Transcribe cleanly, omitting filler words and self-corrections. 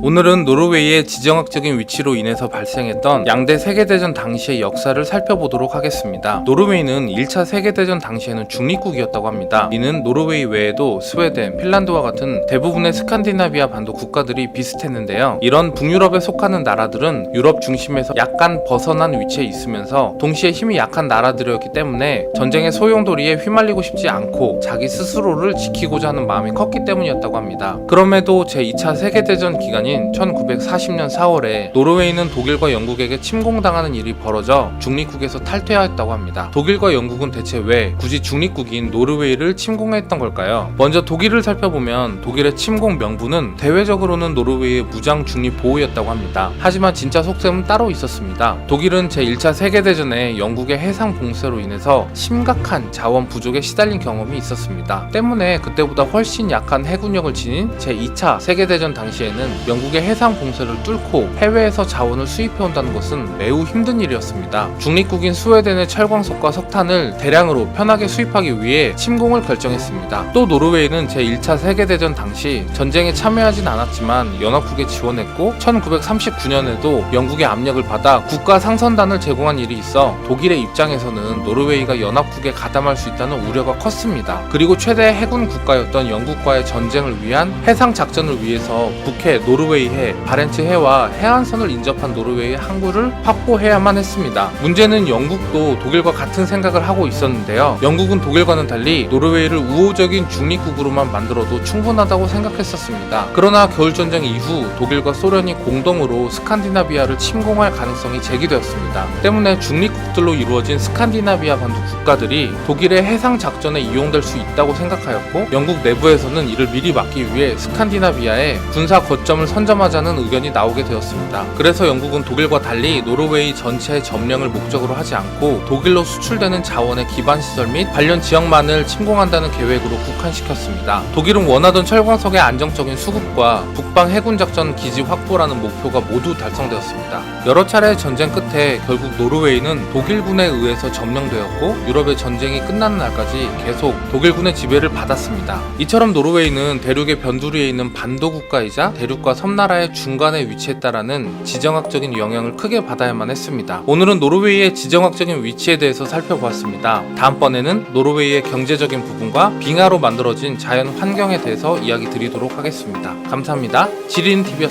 오늘은 노르웨이의 지정학적인 위치로 인해서 발생했던 양대 세계대전 당시의 역사를 살펴보도록 하겠습니다. 노르웨이는 1차 세계대전 당시에는 중립국이었다고 합니다. 이는 노르웨이 외에도 스웨덴, 핀란드와 같은 대부분의 스칸디나비아 반도 국가들이 비슷했는데요. 이런 북유럽에 속하는 나라들은 유럽 중심에서 약간 벗어난 위치에 있으면서 동시에 힘이 약한 나라들이었기 때문에 전쟁의 소용돌이에 휘말리고 싶지 않고 자기 스스로를 지키고자 하는 마음이 컸기 때문이었다고 합니다. 그럼에도 제2차 세계대전 기간인 1940년 4월에 노르웨이는 독일과 영국에게 침공당하는 일이 벌어져 중립국에서 탈퇴하였다고 합니다. 독일과 영국은 대체 왜 굳이 중립국인 노르웨이를 침공했던 걸까요? 먼저 독일을 살펴보면 독일의 침공 명분은 대외적으로는 노르웨이의 무장 중립 보호였다고 합니다. 하지만 진짜 속셈은 따로 있었습니다. 독일은 제1차 세계대전에 영국의 해상 봉쇄로 인해서 심각한 자원 부족에 시달린 경험이 있었습니다. 때문에 그때보다 훨씬 약한 해군력을 지닌 제2차 세계대전 당시에는 영국의 해상 봉쇄를 뚫고 해외에서 자원을 수입해온다는 것은 매우 힘든 일이었습니다. 중립국인 스웨덴의 철광석과 석탄을 대량으로 편하게 수입하기 위해 침공을 결정했습니다. 또 노르웨이는 제1차 세계대전 당시 전쟁에 참여하진 않았지만 연합국에 지원했고 1939년에도 영국의 압력을 받아 국가 상선단을 제공한 일이 있어 독일의 입장에서는 노르웨이가 연합국에 가담할 수 있다는 우려가 컸습니다. 그리고 최대 해군 국가였던 영국과의 전쟁을 위한 해상 작전을 위해서 북해 노르웨이해, 바렌츠해와 해안선을 인접한 노르웨이의 항구를 확보해야만 했습니다. 문제는 영국도 독일과 같은 생각을 하고 있었는데요. 영국은 독일과는 달리 노르웨이를 우호적인 중립국으로만 만들어도 충분하다고 생각했었습니다. 그러나 겨울전쟁 이후 독일과 소련이 공동으로 스칸디나비아를 침공할 가능성이 제기되었습니다. 때문에 중립국들로 이루어진 스칸디나비아 반도 국가들이 독일의 해상 작전에 이용될 수 있다고 생각하였고 영국 내부에서는 이를 미리 막기 위해 스칸디나비아에 군사 거점을 선점하자는 의견이 나오게 되었습니다. 그래서 영국은 독일과 달리 노르웨이 전체의 점령을 목적으로 하지 않고 독일로 수출되는 자원의 기반 시설 및 관련 지역만을 침공한다는 계획으로 국한시켰습니다. 독일은 원하던 철광석의 안정적인 수급과 북방 해군 작전 기지 확보라는 목표가 모두 달성되었습니다. 여러 차례 전쟁 끝에 결국 노르웨이는 독일군에 의해서 점령되었고 유럽의 전쟁이 끝나는 날까지 계속 독일군의 지배를 받았습니다. 이처럼 노르웨이는 대륙의 변두리에 있는 반도 국가이자 대륙과 섬나라의 중간에 위치했다라는 지정학적인 영향을 크게 받아야만 했습니다. 오늘은 노르웨이의 지정학적인 위치에 대해서 살펴보았습니다. 다음번에는 노르웨이의 경제적인 부분과 빙하로 만들어진 자연 환경에 대해서 이야기 드리도록 하겠습니다. 감사합니다. 지린TV였습니다.